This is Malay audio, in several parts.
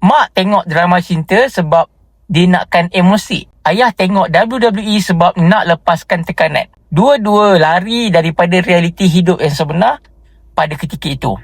Mak tengok drama cinta sebab dia nakkan emosi. Ayah tengok WWE sebab nak lepaskan tekanan. Dua-dua lari daripada realiti hidup yang sebenar pada ketika itu.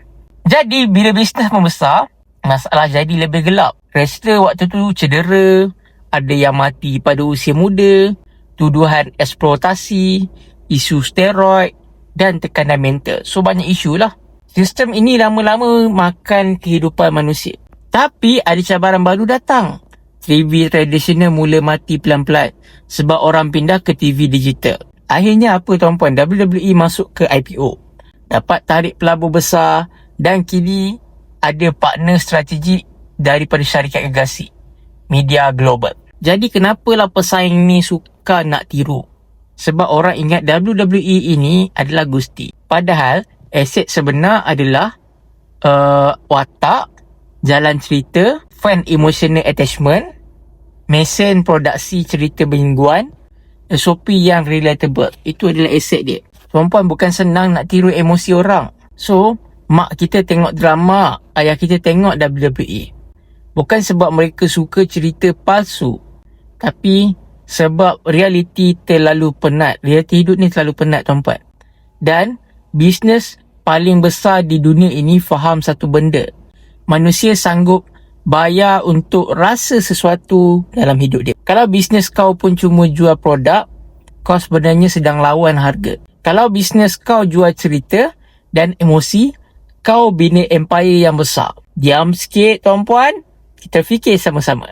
Jadi, bila bisnes membesar, masalah jadi lebih gelap. Wrestler waktu tu cedera, ada yang mati pada usia muda, tuduhan eksploitasi, isu steroid dan tekanan mental. So, banyak isu lah. Sistem ini lama-lama makan kehidupan manusia. Tapi, ada cabaran baru datang. TV tradisional mula mati pelan-pelan sebab orang pindah ke TV digital. Akhirnya apa tuan-puan? WWE masuk ke IPO. Dapat tarik pelabur besar dan kini ada partner strategik daripada syarikat gergasi, Media Global. Jadi kenapalah pesaing ni suka nak tiru? Sebab orang ingat WWE ini adalah Gusti. Padahal aset sebenar adalah watak, jalan cerita, fan emotional attachment, mesin produksi cerita mingguan, SOP yang relatable. Itu adalah aset dia. Perempuan bukan senang nak tiru emosi orang. So, mak kita tengok drama, ayah kita tengok WWE. Bukan sebab mereka suka cerita palsu, tapi sebab realiti terlalu penat. Realiti hidup ni terlalu penat tuan-puan. Dan bisnes paling besar di dunia ini faham satu benda. Manusia sanggup bayar untuk rasa sesuatu dalam hidup dia. Kalau bisnes kau pun cuma jual produk, kau sebenarnya sedang lawan harga. Kalau bisnes kau jual cerita dan emosi, kau bina empire yang besar. Diam sikit tuan-puan, kita fikir sama-sama.